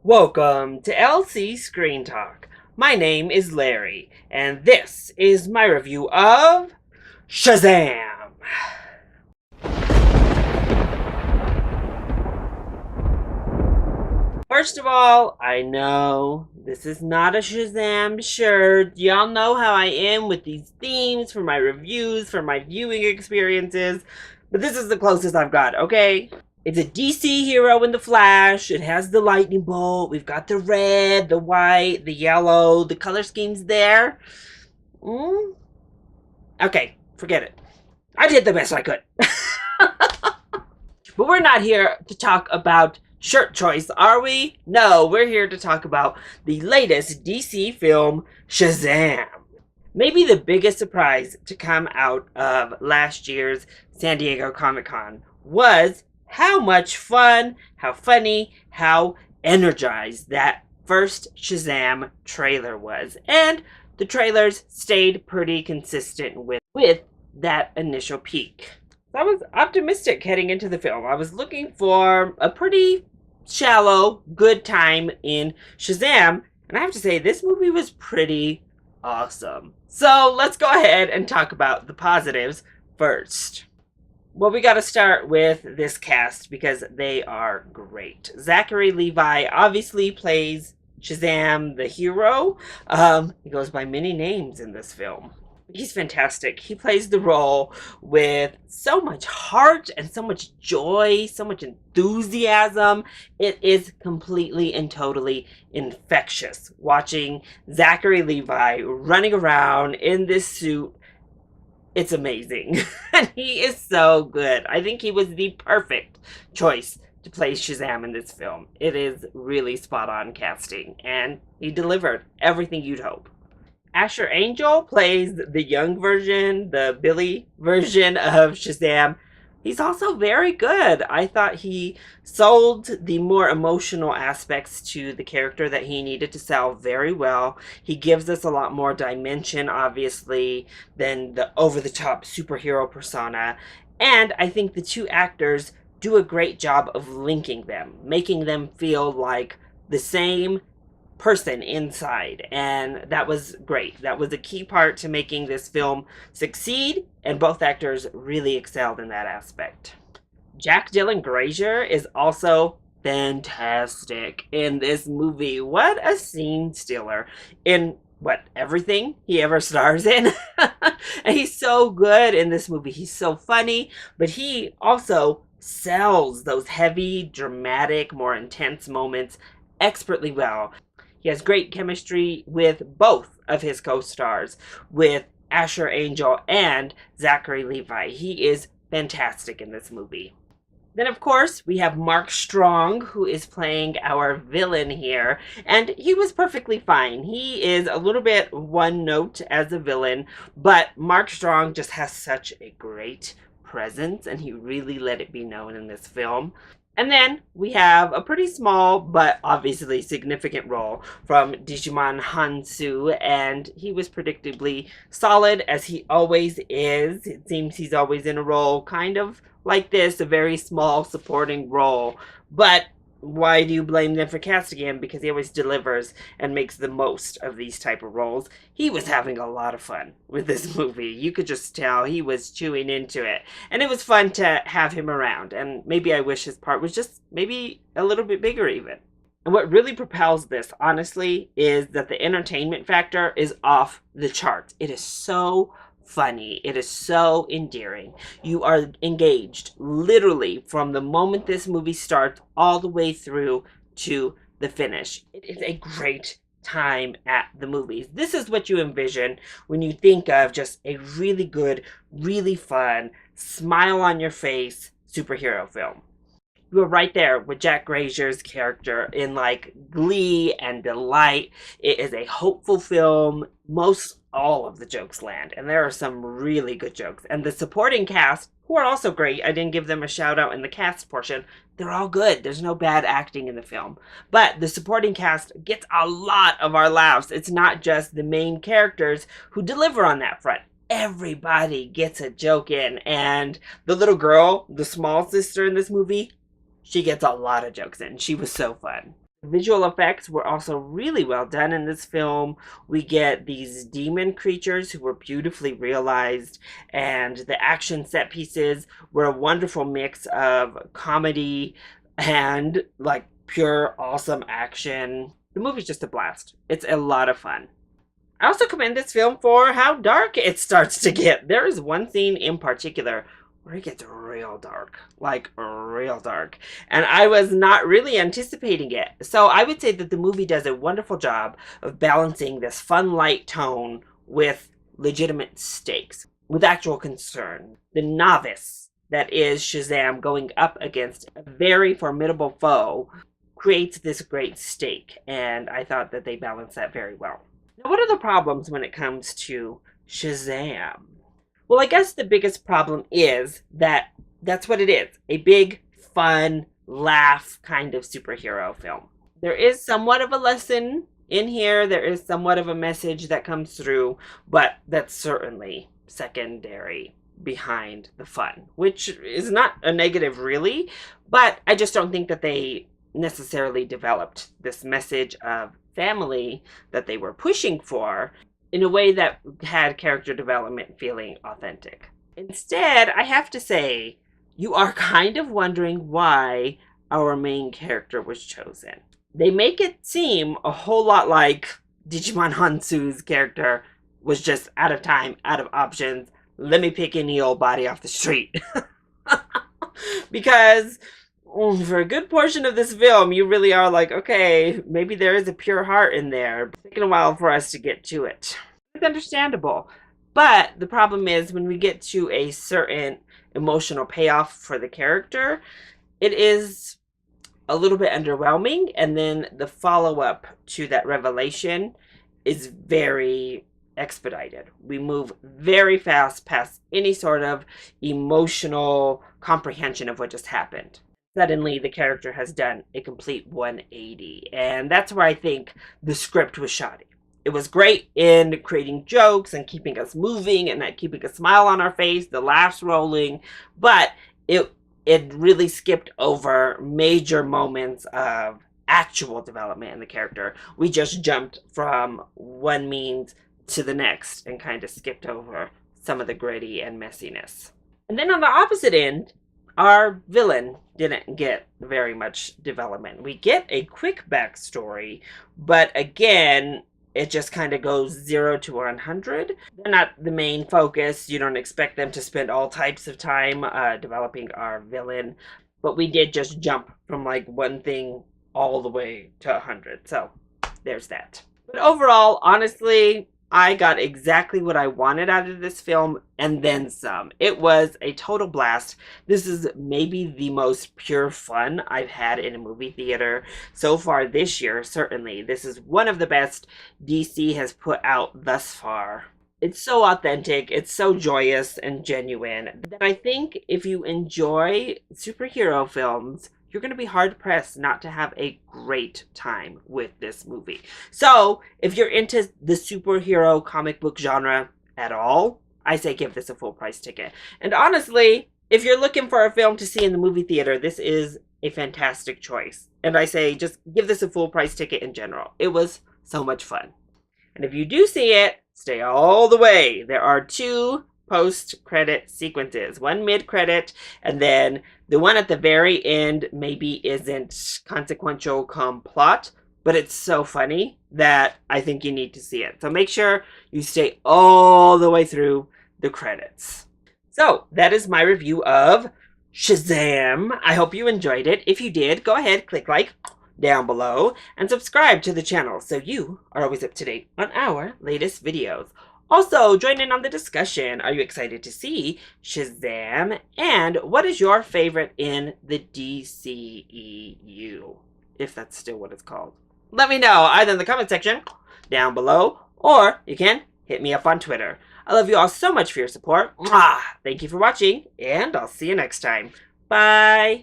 Welcome to LC Screen Talk. My name is Larry, and this is my review of Shazam! First of all, I know this is not a Shazam shirt. Y'all know how I am with these themes for my reviews, for my viewing experiences, but this is the closest I've got, okay? It's a DC hero in the Flash. It has the lightning bolt. We've got the red, the white, the yellow. The color scheme's there. Okay, forget it. I did the best I could. But we're not here to talk about shirt choice, are we? No, we're here to talk about the latest DC film, Shazam. Maybe the biggest surprise to come out of last year's San Diego Comic-Con was how much fun, how funny, how energized that first Shazam trailer was. And the trailers stayed pretty consistent with that initial peak. I was optimistic heading into the film. I was looking for a pretty shallow, good time in Shazam, and I have to say, this movie was pretty awesome. So let's go ahead and talk about the positives first. Well, we got to start with this cast because they are great. Zachary Levi obviously plays Shazam the hero. He goes by many names in this film. He's fantastic. He plays the role with so much heart and so much joy, so much enthusiasm. It is completely and totally infectious watching Zachary Levi running around in this suit. It's amazing. And he is so good. I think he was the perfect choice to play Shazam in this film. It is really spot on casting, and he delivered everything you'd hope. Asher Angel plays the young version, the Billy version of Shazam. He's also very good. I thought he sold the more emotional aspects to the character that he needed to sell very well. He gives us a lot more dimension, obviously, than the over-the-top superhero persona. And I think the two actors do a great job of linking them, making them feel like the same person inside, and that was great. That was a key part to making this film succeed, and both actors really excelled in that aspect. Jack Dylan Grazer is also fantastic in this movie. What a scene stealer in everything he ever stars in. And he's so good in this movie. He's so funny, but he also sells those heavy, dramatic, more intense moments expertly well. He has great chemistry with both of his co-stars, with Asher Angel and Zachary Levi. He is fantastic in this movie. Then, of course, we have Mark Strong, who is playing our villain here, and he was perfectly fine. He is a little bit one note as a villain, but Mark Strong just has such a great presence, and he really let it be known in this film. And then we have a pretty small but obviously significant role from Digimon Hansu, and he was predictably solid, as he always is. It seems he's always in a role kind of like this, a very small supporting role. But why do you blame them for casting him? Because he always delivers and makes the most of these type of roles. He was having a lot of fun with this movie. You could just tell he was chewing into it. And it was fun to have him around. And maybe I wish his part was just maybe a little bit bigger even. And what really propels this, honestly, is that the entertainment factor is off the charts. It is so funny. It is so endearing. You are engaged literally from the moment this movie starts all the way through to the finish. It is a great time at the movies. This is what you envision when you think of just a really good, really fun, smile on your face superhero film. You were right there with Jack Grazer's character in like glee and delight. It is a hopeful film. Most all of the jokes land, and there are some really good jokes. And the supporting cast, who are also great, I didn't give them a shout out in the cast portion, they're all good. There's no bad acting in the film. But the supporting cast gets a lot of our laughs. It's not just the main characters who deliver on that front. Everybody gets a joke in, and the little girl, the small sister in this movie, she gets a lot of jokes in. She was so fun. Visual effects were also really well done in this film. We get these demon creatures who were beautifully realized, and the action set pieces were a wonderful mix of comedy and like pure awesome action. The movie's just a blast. It's a lot of fun. I also commend this film for how dark it starts to get. There is one scene in particular where it gets real dark, like real dark. And I was not really anticipating it. So I would say that the movie does a wonderful job of balancing this fun, light tone with legitimate stakes, with actual concern. The novice that is Shazam going up against a very formidable foe creates this great stake. And I thought that they balanced that very well. Now, what are the problems when it comes to Shazam? Well, I guess the biggest problem is that that's what it is. A big, fun, laugh kind of superhero film. There is somewhat of a lesson in here. There is somewhat of a message that comes through, but that's certainly secondary behind the fun, which is not a negative really, but I just don't think that they necessarily developed this message of family that they were pushing for in a way that had character development feeling authentic. Instead, I have to say, you are kind of wondering why our main character was chosen. They make it seem a whole lot like Digimon Hansu's character was just out of time, out of options. Let me pick any old body off the street. Because for a good portion of this film, you really are like, okay, maybe there is a pure heart in there. It's taken a while for us to get to it. It's understandable. But the problem is when we get to a certain emotional payoff for the character, it is a little bit underwhelming. And then the follow-up to that revelation is very expedited. We move very fast past any sort of emotional comprehension of what just happened. Suddenly the character has done a complete 180. And that's where I think the script was shoddy. It was great in creating jokes and keeping us moving and keeping a smile on our face, the laughs rolling, but it really skipped over major moments of actual development in the character. We just jumped from one means to the next and kind of skipped over some of the gritty and messiness. And then on the opposite end, our villain didn't get very much development. We get a quick backstory, but again, it just kind of goes 0 to 100. They're not the main focus. You don't expect them to spend all types of time developing our villain, but we did just jump from like one thing all the way to 100. So there's that. But overall, honestly, I got exactly what I wanted out of this film and then some. It was a total blast. This is maybe the most pure fun I've had in a movie theater so far this year, certainly. This is one of the best DC has put out thus far. It's so authentic, it's so joyous and genuine that I think if you enjoy superhero films, you're going to be hard-pressed not to have a great time with this movie. So, if you're into the superhero comic book genre at all, I say give this a full price ticket. And honestly, if you're looking for a film to see in the movie theater, this is a fantastic choice. And I say just give this a full price ticket in general. It was so much fun. And if you do see it, stay all the way. There are 2 post-credit sequences, one mid-credit, and then the one at the very end maybe isn't consequential plot, but it's so funny that I think you need to see it. So make sure you stay all the way through the credits. So that is my review of Shazam. I hope you enjoyed it. If you did, go ahead, click like down below and subscribe to the channel so you are always up to date on our latest videos. Also, join in on the discussion. Are you excited to see Shazam? And what is your favorite in the DCEU? If that's still what it's called. Let me know either in the comment section down below, or you can hit me up on Twitter. I love you all so much for your support. Mwah! Thank you for watching, and I'll see you next time. Bye!